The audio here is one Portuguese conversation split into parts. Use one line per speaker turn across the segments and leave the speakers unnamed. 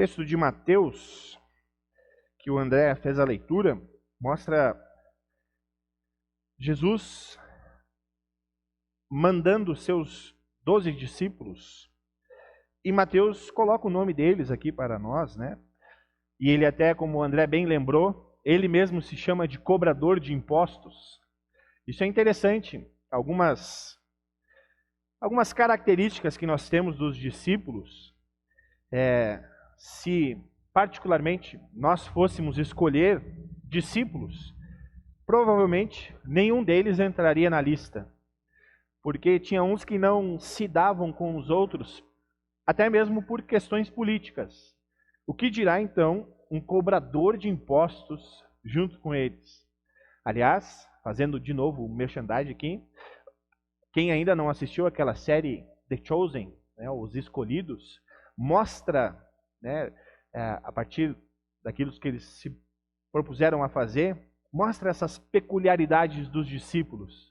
Texto de Mateus, que o André fez a leitura, mostra Jesus mandando seus 12 discípulos. E Mateus coloca o nome deles aqui para nós, né? E ele até, como o André bem lembrou, ele mesmo se chama de cobrador de impostos. Isso é interessante. Algumas características que nós temos dos discípulos, se particularmente nós fôssemos escolher discípulos, provavelmente nenhum deles entraria na lista, porque tinha uns que não se davam com os outros, até mesmo por questões políticas. O que dirá então um cobrador de impostos junto com eles? Aliás, fazendo de novo o merchandising aqui, quem ainda não assistiu aquela série The Chosen, né, Os Escolhidos, mostra, né, a partir daquilo que eles se propuseram a fazer, mostra essas peculiaridades dos discípulos.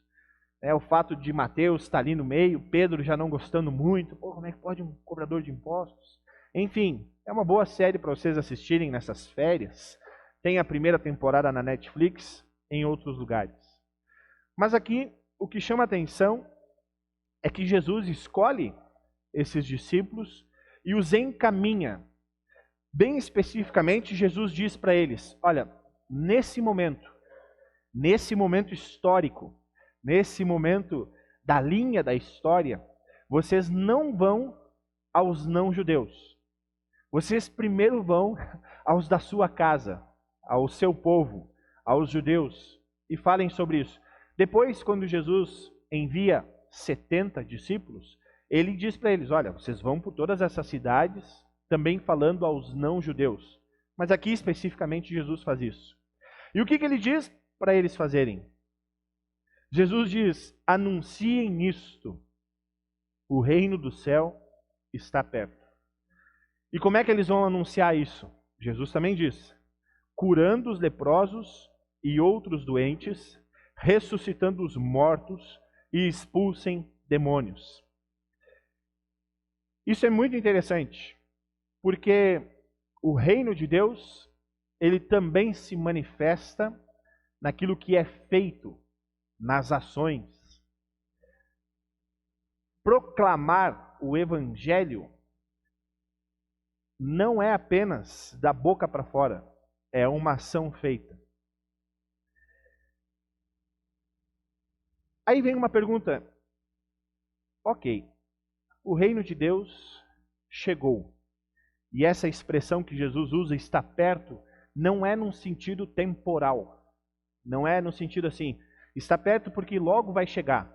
O fato de Mateus estar ali no meio, Pedro já não gostando muito, como é que pode um cobrador de impostos? Enfim, é uma boa série para vocês assistirem nessas férias. Tem a primeira temporada na Netflix, em outros lugares. Mas aqui, o que chama a atenção é que Jesus escolhe esses discípulos e os encaminha. Bem especificamente, Jesus diz para eles: olha, nesse momento histórico, nesse momento da linha da história, vocês não vão aos não-judeus. Vocês primeiro vão aos da sua casa, ao seu povo, aos judeus, e falem sobre isso. Depois, quando Jesus envia 70 discípulos, ele diz para eles: olha, vocês vão por todas essas cidades, também falando aos não-judeus. Mas aqui especificamente Jesus faz isso. E o que ele diz para eles fazerem? Jesus diz: anunciem isto, o reino do céu está perto. E como é que eles vão anunciar isso? Jesus também diz: curando os leprosos e outros doentes, ressuscitando os mortos e expulsem demônios. Isso é muito interessante, porque o reino de Deus, ele também se manifesta naquilo que é feito, nas ações. Proclamar o evangelho não é apenas da boca para fora, é uma ação feita. Aí vem uma pergunta: ok, o reino de Deus chegou. E essa expressão que Jesus usa, está perto, não é num sentido temporal. Não é no sentido assim, está perto porque logo vai chegar.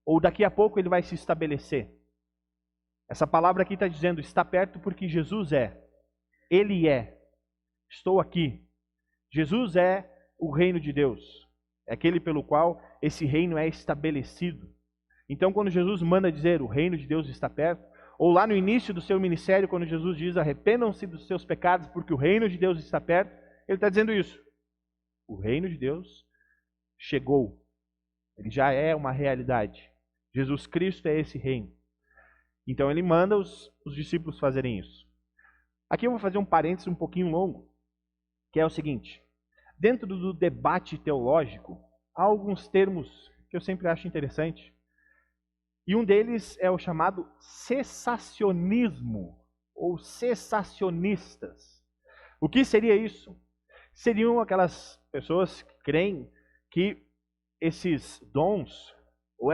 Ou daqui a pouco ele vai se estabelecer. Essa palavra aqui está dizendo, está perto porque Jesus é. Ele é. Estou aqui. Jesus é o reino de Deus. É aquele pelo qual esse reino é estabelecido. Então, quando Jesus manda dizer, o reino de Deus está perto, ou lá no início do seu ministério, quando Jesus diz, arrependam-se dos seus pecados, porque o reino de Deus está perto, ele está dizendo isso. O reino de Deus chegou. Ele já é uma realidade. Jesus Cristo é esse reino. Então ele manda os discípulos fazerem isso. Aqui eu vou fazer um parênteses um pouquinho longo, que é o seguinte. Dentro do debate teológico, há alguns termos que eu sempre acho interessante. E um deles é o chamado cessacionismo, ou cessacionistas. O que seria isso? Seriam aquelas pessoas que creem que esses dons, ou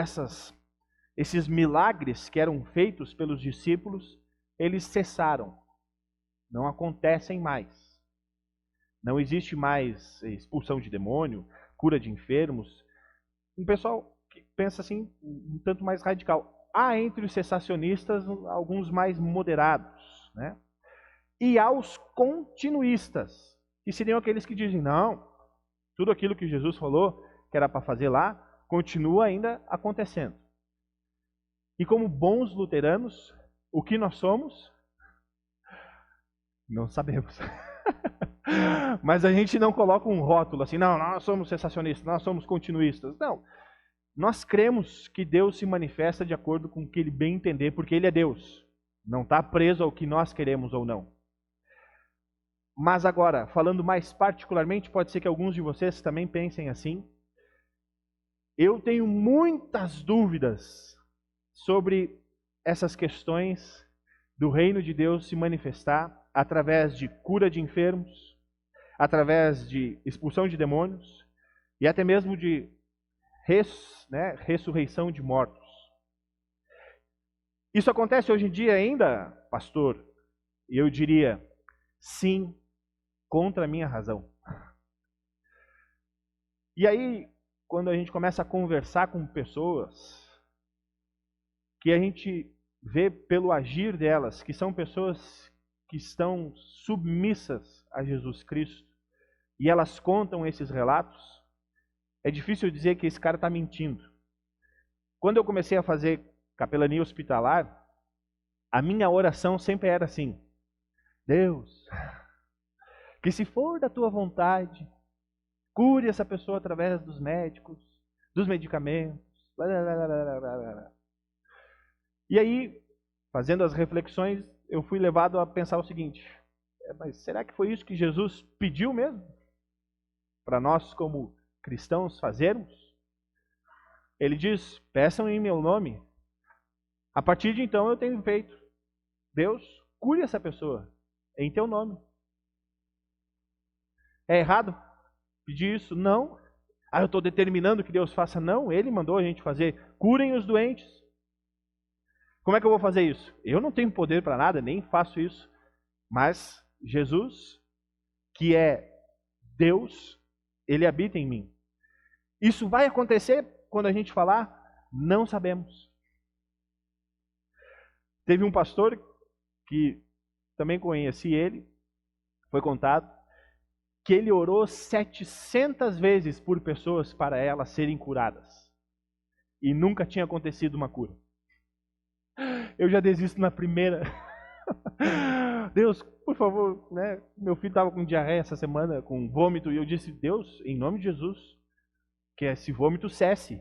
esses milagres que eram feitos pelos discípulos, eles cessaram. Não acontecem mais. Não existe mais expulsão de demônio, cura de enfermos. Um pessoal que pensa assim, um tanto mais radical. Há entre os cessacionistas alguns mais moderados, né? E há os continuistas, que seriam aqueles que dizem, não, tudo aquilo que Jesus falou que era para fazer lá, continua ainda acontecendo. E como bons luteranos, o que nós somos? Não sabemos. Mas a gente não coloca um rótulo assim, não, nós somos cessacionistas, nós somos continuistas. Não. Nós cremos que Deus se manifesta de acordo com o que Ele bem entender, porque Ele é Deus. Não está preso ao que nós queremos ou não. Mas agora, falando mais particularmente, pode ser que alguns de vocês também pensem assim. Eu tenho muitas dúvidas sobre essas questões do reino de Deus se manifestar através de cura de enfermos, através de expulsão de demônios e até mesmo de ressurreição de mortos. Isso acontece hoje em dia ainda, pastor? E eu diria, sim, contra a minha razão. E aí, quando a gente começa a conversar com pessoas, que a gente vê pelo agir delas, que são pessoas que estão submissas a Jesus Cristo, e elas contam esses relatos, é difícil dizer que esse cara está mentindo. Quando eu comecei a fazer capelania hospitalar, a minha oração sempre era assim: Deus, que se for da tua vontade, cure essa pessoa através dos médicos, dos medicamentos. E aí, fazendo as reflexões, eu fui levado a pensar o seguinte: mas será que foi isso que Jesus pediu mesmo? Para nós, como cristãos, fazermos? Ele diz: peçam em meu nome. A partir de então eu tenho feito. Deus, cure essa pessoa em teu nome. É errado pedir isso? Não. Eu estou determinando que Deus faça? Não. Ele mandou a gente fazer. Curem os doentes. Como é que eu vou fazer isso? Eu não tenho poder para nada, nem faço isso. Mas Jesus, que é Deus, Ele habita em mim. Isso vai acontecer quando a gente falar? Não sabemos. Teve um pastor que também conheci ele, foi contado, que ele orou 700 vezes por pessoas para elas serem curadas. E nunca tinha acontecido uma cura. Eu já desisto na primeira. Deus, por favor, né? Meu filho estava com diarreia essa semana, com vômito, e eu disse: Deus, em nome de Jesus, que esse vômito cesse.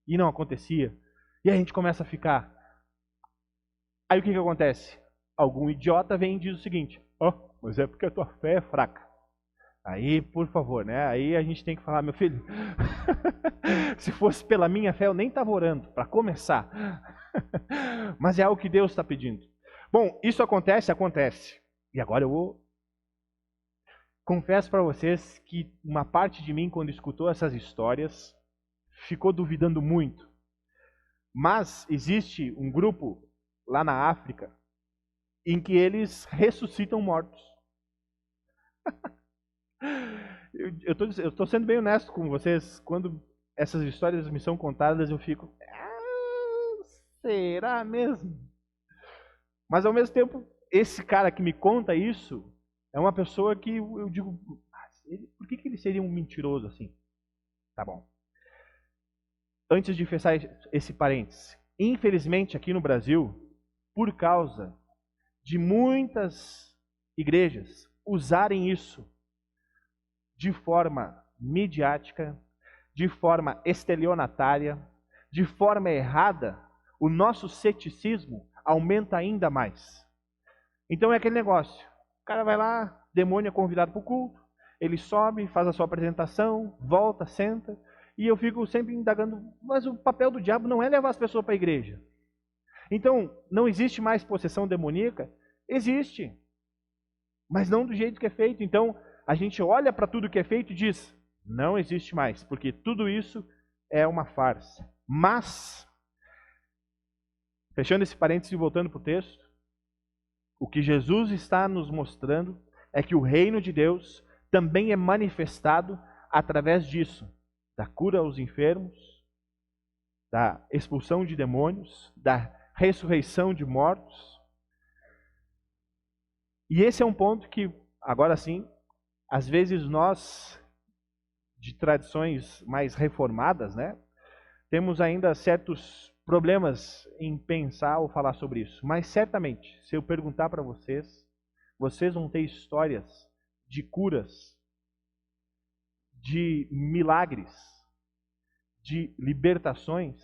E não acontecia. E a gente começa a ficar. Aí o que acontece? Algum idiota vem e diz o seguinte: mas é porque a tua fé é fraca. Aí, por favor, né? Aí a gente tem que falar: meu filho, se fosse pela minha fé, eu nem estava orando, para começar. Mas é algo que Deus está pedindo. Bom, isso acontece? Acontece. E agora eu vou... Confesso para vocês que uma parte de mim, quando escutou essas histórias, ficou duvidando muito. Mas existe um grupo lá na África em que eles ressuscitam mortos. Eu estou sendo bem honesto com vocês. Quando essas histórias me são contadas, eu fico: será mesmo? Mas ao mesmo tempo, esse cara que me conta isso é uma pessoa que eu digo: por que ele seria um mentiroso assim? Tá bom. Antes de fechar esse parênteses, infelizmente aqui no Brasil, por causa de muitas igrejas usarem isso de forma midiática, de forma estelionatária, de forma errada, o nosso ceticismo aumenta ainda mais. Então é aquele negócio: o cara vai lá, demônio é convidado para o culto, ele sobe, faz a sua apresentação, volta, senta, e eu fico sempre indagando: mas o papel do diabo não é levar as pessoas para a igreja. Então, não existe mais possessão demoníaca? Existe, mas não do jeito que é feito. Então, a gente olha para tudo que é feito e diz: não existe mais, porque tudo isso é uma farsa. Mas, fechando esse parênteses e voltando para o texto, o que Jesus está nos mostrando é que o reino de Deus também é manifestado através disso, da cura aos enfermos, da expulsão de demônios, da ressurreição de mortos. E esse é um ponto que, agora sim, às vezes nós, de tradições mais reformadas, né, temos ainda certos problemas em pensar ou falar sobre isso. Mas certamente, se eu perguntar para vocês, vocês vão ter histórias de curas, de milagres, de libertações,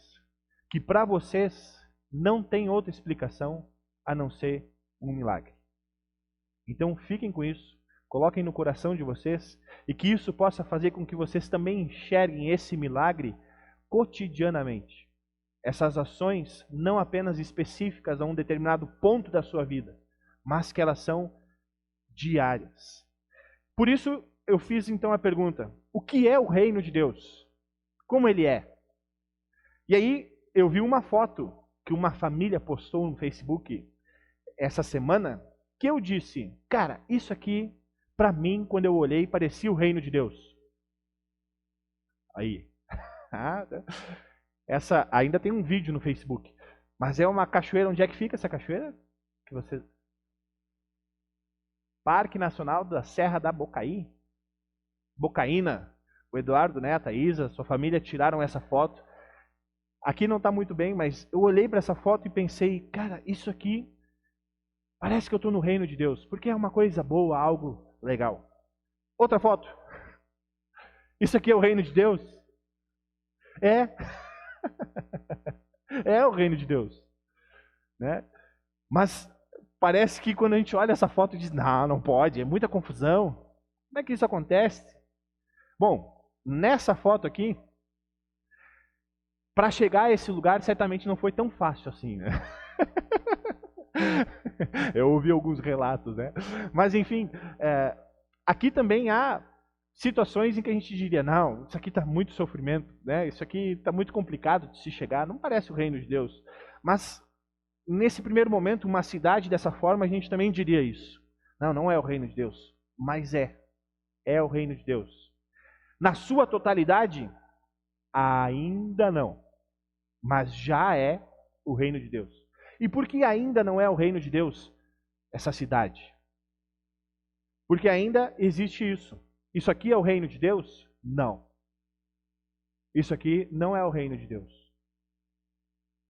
que para vocês não tem outra explicação a não ser um milagre. Então fiquem com isso, coloquem no coração de vocês, e que isso possa fazer com que vocês também enxerguem esse milagre cotidianamente. Essas ações não apenas específicas a um determinado ponto da sua vida, mas que elas são diárias. Por isso eu fiz então a pergunta: o que é o reino de Deus? Como ele é? E aí eu vi uma foto que uma família postou no Facebook essa semana, que eu disse, cara, isso aqui, para mim, quando eu olhei, parecia o reino de Deus. Aí. Essa ainda tem um vídeo no Facebook. Mas é uma cachoeira. Onde é que fica essa cachoeira? Que você... Parque Nacional da Serra da Bocaí. Bocaína. O Eduardo, né, a Thaisa, sua família tiraram essa foto. Aqui não está muito bem, mas eu olhei para essa foto e pensei, cara, isso aqui parece que eu estou no reino de Deus, porque é uma coisa boa, algo legal. Outra foto. Isso aqui é o reino de Deus? É. É o reino de Deus. Né? Mas parece que quando a gente olha essa foto diz, não pode, é muita confusão. Como é que isso acontece? Bom, nessa foto aqui, para chegar a esse lugar certamente não foi tão fácil assim, né? Eu ouvi alguns relatos, né? Mas enfim, aqui também há situações em que a gente diria, não, isso aqui está muito sofrimento, né? Isso aqui está muito complicado de se chegar, não parece o reino de Deus. Mas nesse primeiro momento, uma cidade dessa forma, a gente também diria isso. Não é o reino de Deus, mas é o reino de Deus. Na sua totalidade, ainda não, mas já é o reino de Deus. E por que ainda não é o reino de Deus essa cidade? Porque ainda existe isso. Isso aqui é o reino de Deus? Não. Isso aqui não é o reino de Deus.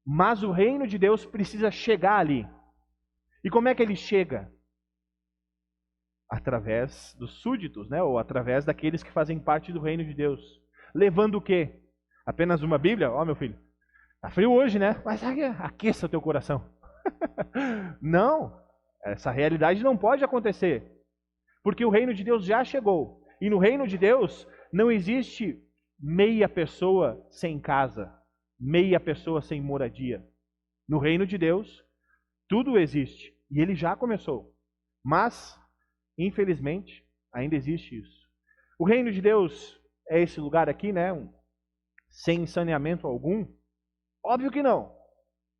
Mas o reino de Deus precisa chegar ali. E como é que ele chega? Através dos súditos, né? Ou através daqueles que fazem parte do reino de Deus. Levando o quê? Apenas uma Bíblia? Ó, meu filho, tá frio hoje, né? Mas aqueça o teu coração. Não, essa realidade não pode acontecer. Porque o reino de Deus já chegou. E no reino de Deus não existe meia pessoa sem casa, meia pessoa sem moradia. No reino de Deus, tudo existe. E ele já começou. Mas, infelizmente, ainda existe isso. O reino de Deus é esse lugar aqui, né? Sem saneamento algum? Óbvio que não.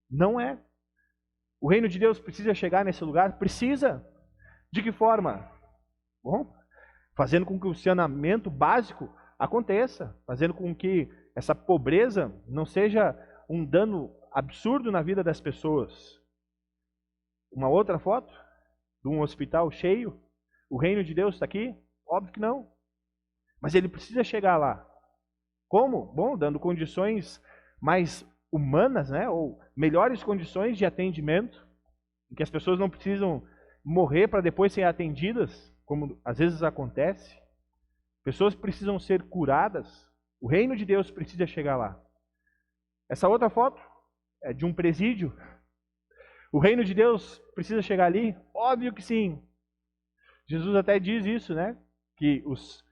Não é. O reino de Deus precisa chegar nesse lugar? Precisa. De que forma? Bom, fazendo com que o saneamento básico aconteça, fazendo com que essa pobreza não seja um dano absurdo na vida das pessoas. Uma outra foto de um hospital cheio. O reino de Deus está aqui? Óbvio que não. Mas ele precisa chegar lá. Como? Bom, dando condições mais humanas, né? Ou melhores condições de atendimento, em que as pessoas não precisam morrer para depois serem atendidas, como às vezes acontece. Pessoas precisam ser curadas. O reino de Deus precisa chegar lá. Essa outra foto é de um presídio. O reino de Deus precisa chegar ali? Óbvio que sim. Jesus até diz isso, né? Que os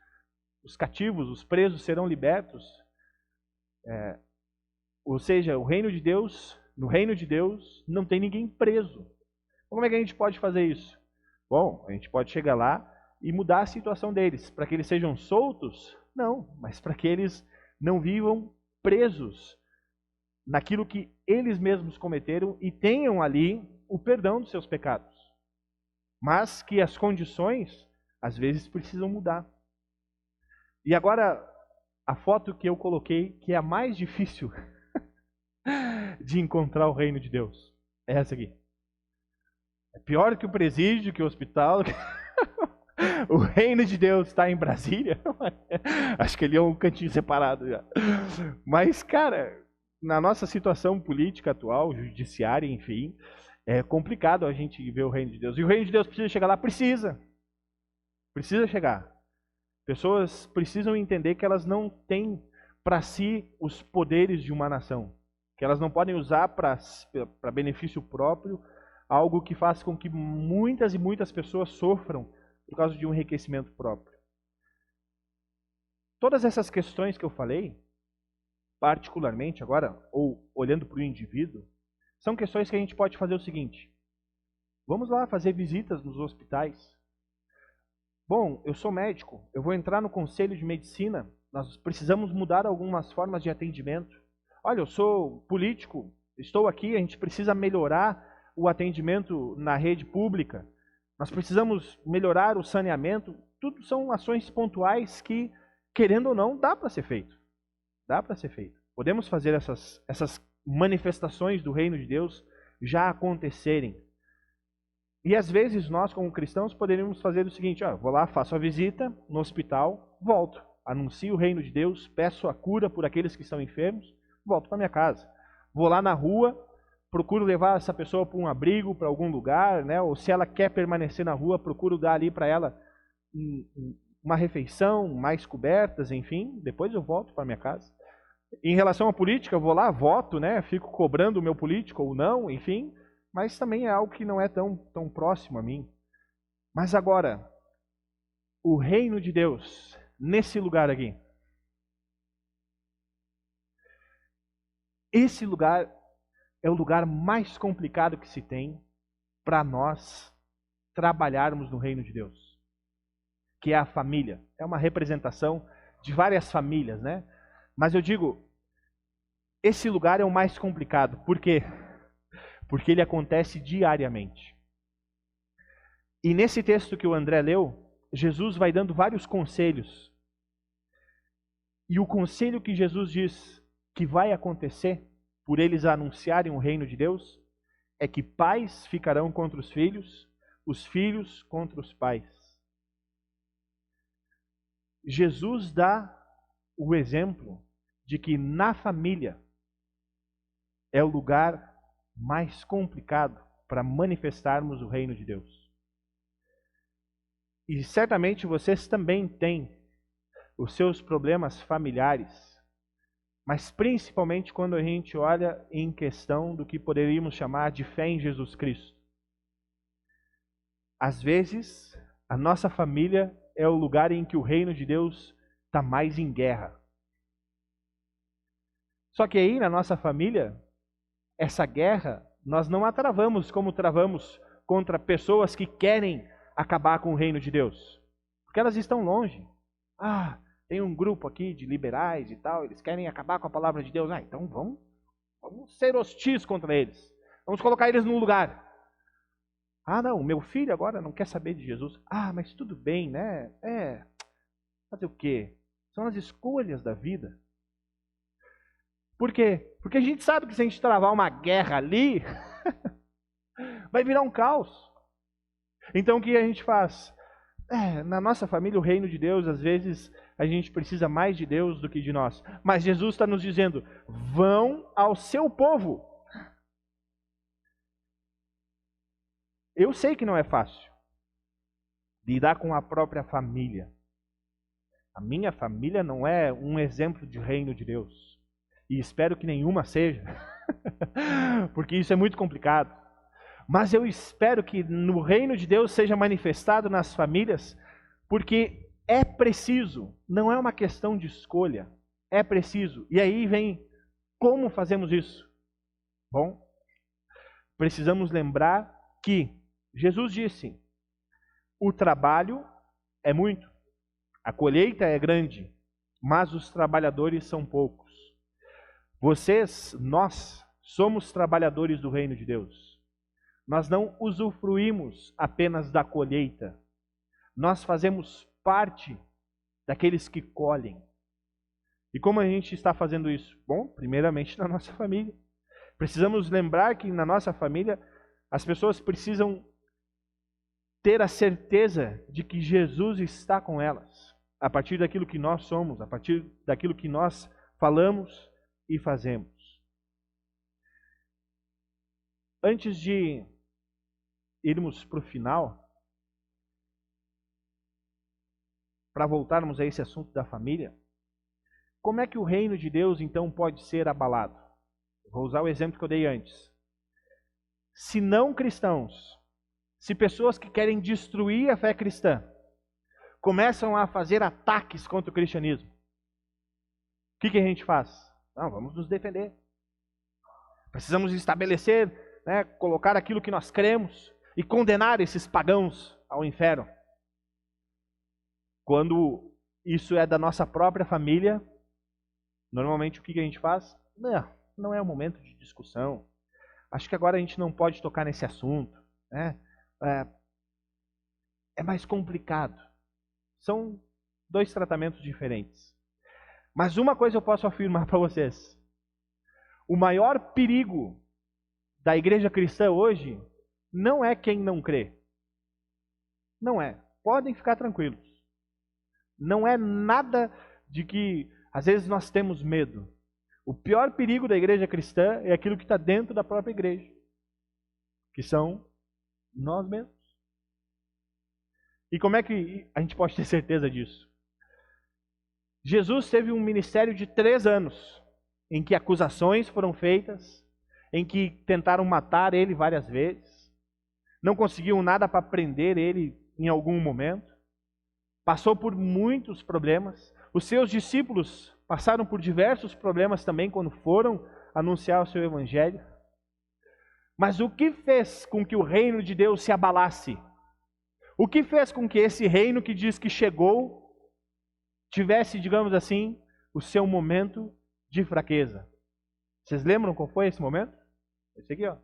cativos, os presos serão libertos. Ou seja, o reino de Deus, no reino de Deus não tem ninguém preso. Como é que a gente pode fazer isso? Bom, a gente pode chegar lá e mudar a situação deles, para que eles sejam soltos? Não, mas para que eles não vivam presos naquilo que eles mesmos cometeram e tenham ali o perdão dos seus pecados. Mas que as condições, às vezes, precisam mudar. E agora, a foto que eu coloquei, que é a mais difícil de encontrar o reino de Deus, é essa aqui. É pior que o presídio, que o hospital. O reino de Deus está em Brasília. Acho que ele é um cantinho separado já. Mas, cara, na nossa situação política atual, judiciária, enfim, é complicado a gente ver o reino de Deus. E o reino de Deus precisa chegar lá? Precisa. Precisa chegar. Pessoas precisam entender que elas não têm para si os poderes de uma nação. Que elas não podem usar para benefício próprio algo que faça com que muitas e muitas pessoas sofram por causa de um enriquecimento próprio. Todas essas questões que eu falei, particularmente agora, ou olhando para o indivíduo, são questões que a gente pode fazer o seguinte: vamos lá fazer visitas nos hospitais. Bom, eu sou médico, eu vou entrar no conselho de medicina, nós precisamos mudar algumas formas de atendimento. Olha, eu sou político, estou aqui, a gente precisa melhorar o atendimento na rede pública, nós precisamos melhorar o saneamento. Tudo são ações pontuais que, querendo ou não, dá para ser feito. Dá para ser feito. Podemos fazer essas manifestações do reino de Deus já acontecerem. E às vezes nós, como cristãos, poderíamos fazer o seguinte: vou lá, faço a visita no hospital, volto, anuncio o reino de Deus, peço a cura por aqueles que estão enfermos, volto para minha casa. Vou lá na rua, procuro levar essa pessoa para um abrigo, para algum lugar, né? Ou se ela quer permanecer na rua, procuro dar ali para ela uma refeição, mais cobertas, enfim, depois eu volto para minha casa. Em relação à política, eu vou lá, voto, né? Fico cobrando o meu político ou não, enfim, mas também é algo que não é tão próximo a mim. Mas agora, o reino de Deus, nesse lugar aqui, esse lugar é o lugar mais complicado que se tem para nós trabalharmos no reino de Deus, que é a família. É uma representação de várias famílias, né? Mas eu digo, esse lugar é o mais complicado. Por quê? Porque ele acontece diariamente. E nesse texto que o André leu, Jesus vai dando vários conselhos. E o conselho que Jesus diz que vai acontecer, por eles anunciarem o reino de Deus, é que pais ficarão contra os filhos contra os pais. Jesus dá o exemplo de que na família é o lugar mais complicado para manifestarmos o reino de Deus. E certamente vocês também têm os seus problemas familiares, mas principalmente quando a gente olha em questão do que poderíamos chamar de fé em Jesus Cristo. Às vezes, a nossa família é o lugar em que o reino de Deus está mais em guerra. Só que aí, na nossa família, essa guerra nós não a travamos como travamos contra pessoas que querem acabar com o reino de Deus. Porque elas estão longe. Tem um grupo aqui de liberais e tal, eles querem acabar com a palavra de Deus. Então vamos ser hostis contra eles. Vamos colocar eles num lugar. Não, meu filho agora não quer saber de Jesus. Mas tudo bem, né? Fazer o quê? São as escolhas da vida. Por quê? Porque a gente sabe que se a gente travar uma guerra ali, vai virar um caos. Então o que a gente faz? Na nossa família, o reino de Deus, às vezes, a gente precisa mais de Deus do que de nós. Mas Jesus está nos dizendo, vão ao seu povo. Eu sei que não é fácil lidar com a própria família. A minha família não é um exemplo de reino de Deus. E espero que nenhuma seja, porque isso é muito complicado. Mas eu espero que no reino de Deus seja manifestado nas famílias, porque é preciso, não é uma questão de escolha, é preciso. E aí vem como fazemos isso? Bom, precisamos lembrar que Jesus disse, o trabalho é muito, a colheita é grande, mas os trabalhadores são poucos. Nós somos trabalhadores do reino de Deus. Nós não usufruímos apenas da colheita. Nós fazemos parte daqueles que colhem. E como a gente está fazendo isso? Bom, primeiramente na nossa família. Precisamos lembrar que na nossa família as pessoas precisam ter a certeza de que Jesus está com elas. A partir daquilo que nós somos, a partir daquilo que nós falamos e fazemos. Antes de irmos para o final, para voltarmos a esse assunto da família, como é que o reino de Deus então pode ser abalado? Vou usar o exemplo que eu dei antes. Se não cristãos, se pessoas que querem destruir a fé cristã, começam a fazer ataques contra o cristianismo. O que a gente faz? Não, vamos nos defender. Precisamos estabelecer, né, colocar aquilo que nós cremos e condenar esses pagãos ao inferno. Quando isso é da nossa própria família, normalmente o que a gente faz? Não é o momento de discussão. Acho que agora a gente não pode tocar nesse assunto, né? É mais complicado. São dois tratamentos diferentes. Mas uma coisa eu posso afirmar para vocês. O maior perigo da igreja cristã hoje não é quem não crê. Não é. Podem ficar tranquilos. Não é nada de que às vezes nós temos medo. O pior perigo da igreja cristã é aquilo que está dentro da própria igreja, que são nós mesmos. E como é que a gente pode ter certeza disso? Jesus teve um ministério de 3 anos, em que acusações foram feitas, em que tentaram matar ele várias vezes, não conseguiam nada para prender ele em algum momento, passou por muitos problemas. Os seus discípulos passaram por diversos problemas também quando foram anunciar o seu evangelho. Mas o que fez com que o reino de Deus se abalasse? O que fez com que esse reino que diz que chegou tivesse, digamos assim, o seu momento de fraqueza? Vocês lembram qual foi esse momento? Esse aqui, ó.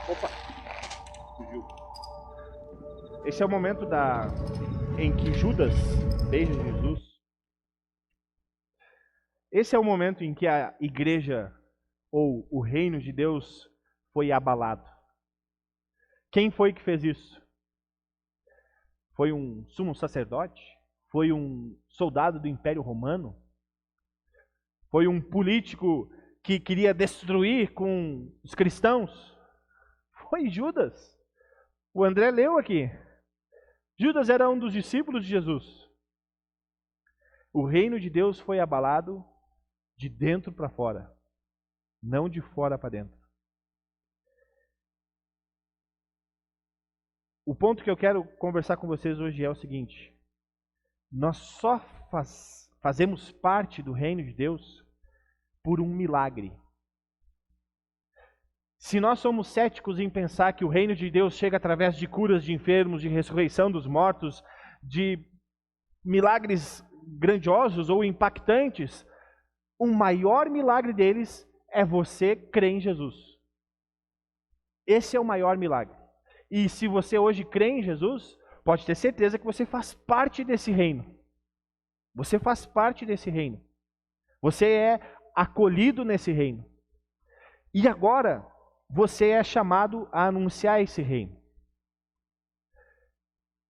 Opa, fugiu. Esse é o momento em que Judas beija Jesus. Esse é o momento em que a igreja ou o reino de Deus foi abalado. Quem foi que fez isso? Foi um sumo sacerdote? Foi um soldado do Império Romano? Foi um político que queria destruir com os cristãos? Foi Judas. O André leu aqui. Judas era um dos discípulos de Jesus. O reino de Deus foi abalado de dentro para fora, não de fora para dentro. O ponto que eu quero conversar com vocês hoje é o seguinte: nós só fazemos parte do reino de Deus por um milagre. Se nós somos céticos em pensar que o reino de Deus chega através de curas de enfermos, de ressurreição dos mortos, de milagres grandiosos ou impactantes, o maior milagre deles é você crer em Jesus. Esse é o maior milagre. E se você hoje crê em Jesus, pode ter certeza que você faz parte desse reino. Você faz parte desse reino. Você é acolhido nesse reino. E agora, você é chamado a anunciar esse reino.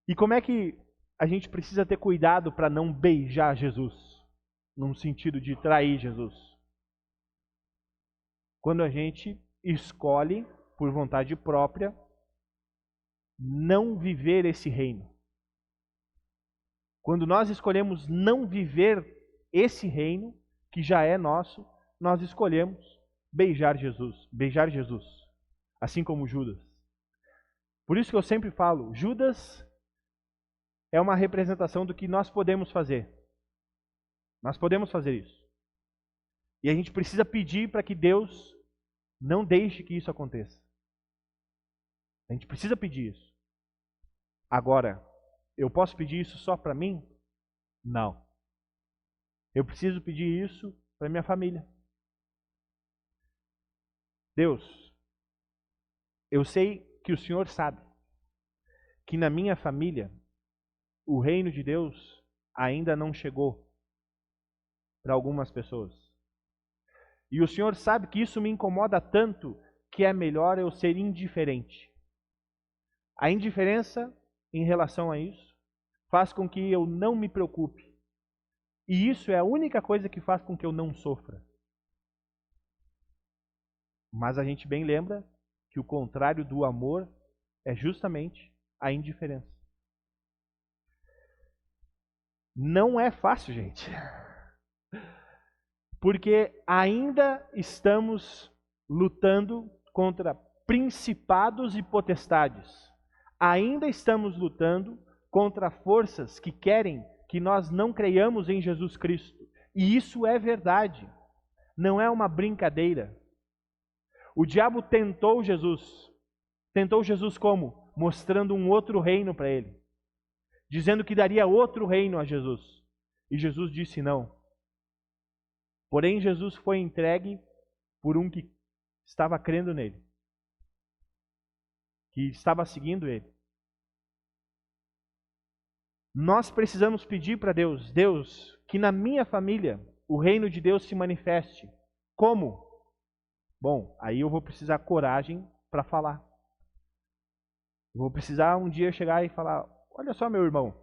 E como é que a gente precisa ter cuidado para não beijar Jesus? Num sentido de trair Jesus. Quando a gente escolhe, por vontade própria, não viver esse reino. Quando nós escolhemos não viver esse reino, que já é nosso, nós escolhemos beijar Jesus, assim como Judas. Por isso que eu sempre falo, Judas é uma representação do que nós podemos fazer. Nós podemos fazer isso. E a gente precisa pedir para que Deus não deixe que isso aconteça. A gente precisa pedir isso. Agora, eu posso pedir isso só para mim? Não. Eu preciso pedir isso para minha família. Deus, eu sei que o Senhor sabe que na minha família o reino de Deus ainda não chegou para algumas pessoas. E o Senhor sabe que isso me incomoda tanto que é melhor eu ser indiferente. A indiferença em relação a isso faz com que eu não me preocupe. E isso é a única coisa que faz com que eu não sofra. Mas a gente bem lembra que o contrário do amor é justamente a indiferença. Não é fácil, gente. Porque ainda estamos lutando contra principados e potestades. Ainda estamos lutando contra forças que querem que nós não creiamos em Jesus Cristo. E isso é verdade. Não é uma brincadeira. O diabo tentou Jesus. Tentou Jesus como? Mostrando um outro reino para ele. Dizendo que daria outro reino a Jesus. E Jesus disse não. Porém, Jesus foi entregue por um que estava crendo nele. Que estava seguindo ele. Nós precisamos pedir para Deus, Deus, que na minha família o reino de Deus se manifeste. Como? Bom, aí eu vou precisar coragem para falar. Eu vou precisar um dia chegar e falar, olha só, meu irmão,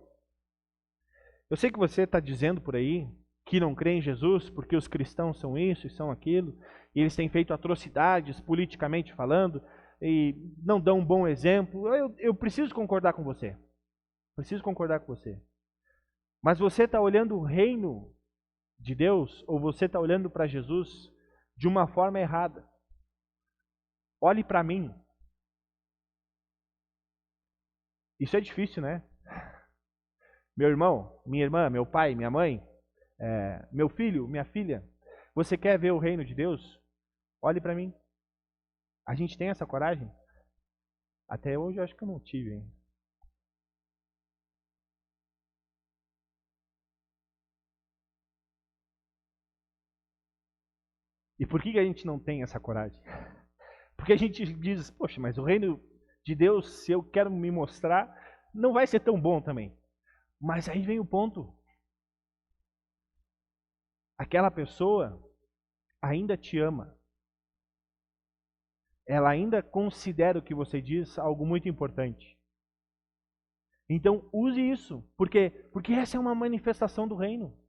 eu sei que você está dizendo por aí que não crê em Jesus porque os cristãos são isso e são aquilo, e eles têm feito atrocidades politicamente falando, e não dão um bom exemplo. Eu preciso concordar com você. Preciso concordar com você. Mas você está olhando o reino de Deus ou você está olhando para Jesus de uma forma errada? Olhe para mim. Isso é difícil, né? Meu irmão, minha irmã, meu pai, minha mãe, meu filho, minha filha, você quer ver o reino de Deus? Olhe para mim. A gente tem essa coragem? Até hoje eu acho que eu não tive, hein? E por que a gente não tem essa coragem? Porque a gente diz, poxa, mas o reino de Deus, se eu quero me mostrar, não vai ser tão bom também. Mas aí vem o ponto. Aquela pessoa ainda te ama. Ela ainda considera o que você diz algo muito importante. Então use isso. Por quê? Porque essa é uma manifestação do reino.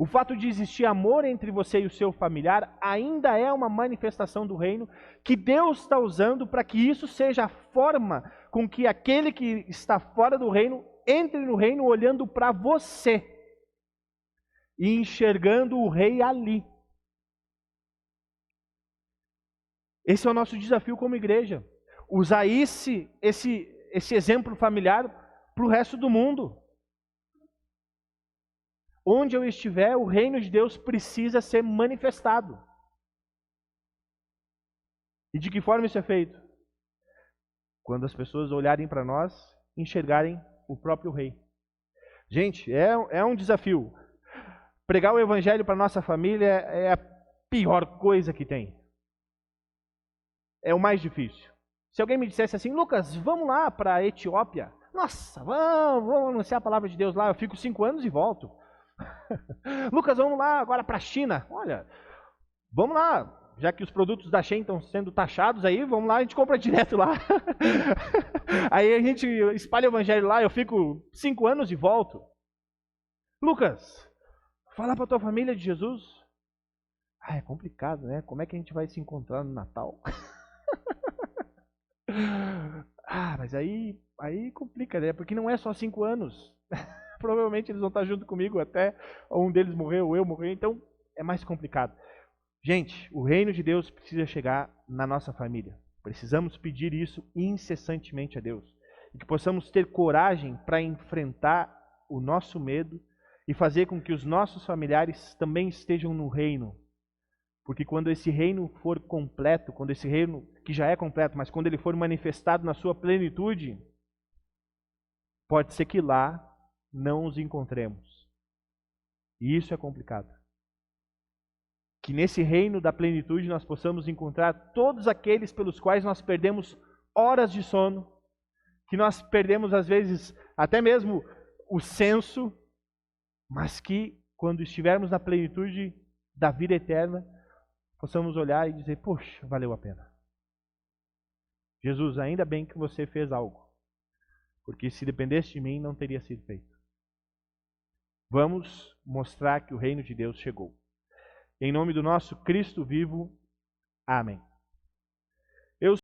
O fato de existir amor entre você e o seu familiar ainda é uma manifestação do reino que Deus está usando para que isso seja a forma com que aquele que está fora do reino entre no reino olhando para você e enxergando o rei ali. Esse é o nosso desafio como igreja. Usar esse exemplo familiar para o resto do mundo. Onde eu estiver, o reino de Deus precisa ser manifestado. E de que forma isso é feito? Quando as pessoas olharem para nós, enxergarem o próprio rei. Gente, é um desafio. Pregar o evangelho para nossa família é a pior coisa que tem. É o mais difícil. Se alguém me dissesse assim, Lucas, vamos lá para a Etiópia. Nossa, vamos anunciar a palavra de Deus lá. Eu fico 5 anos e volto. Lucas, vamos lá agora para a China. Olha, vamos lá. Já que os produtos da Shein estão sendo taxados aí, vamos lá, a gente compra direto lá. Aí a gente espalha o evangelho lá, eu fico 5 anos e volto. Lucas, fala para tua família de Jesus. É complicado, né? Como é que a gente vai se encontrar no Natal? Mas aí complica, né? Porque não é só 5 anos. Provavelmente eles vão estar junto comigo até um deles morrer ou eu morrer, então é mais complicado. Gente, o reino de Deus precisa chegar na nossa família. Precisamos pedir isso incessantemente a Deus. E que possamos ter coragem para enfrentar o nosso medo e fazer com que os nossos familiares também estejam no reino. Porque quando esse reino for completo, quando esse reino, que já é completo, mas quando ele for manifestado na sua plenitude, pode ser que lá não os encontremos. E isso é complicado. Que nesse reino da plenitude nós possamos encontrar todos aqueles pelos quais nós perdemos horas de sono, que nós perdemos às vezes até mesmo o senso, mas que quando estivermos na plenitude da vida eterna, possamos olhar e dizer, poxa, valeu a pena. Jesus, ainda bem que você fez algo, porque se dependesse de mim não teria sido feito. Vamos mostrar que o reino de Deus chegou. Em nome do nosso Cristo vivo, amém.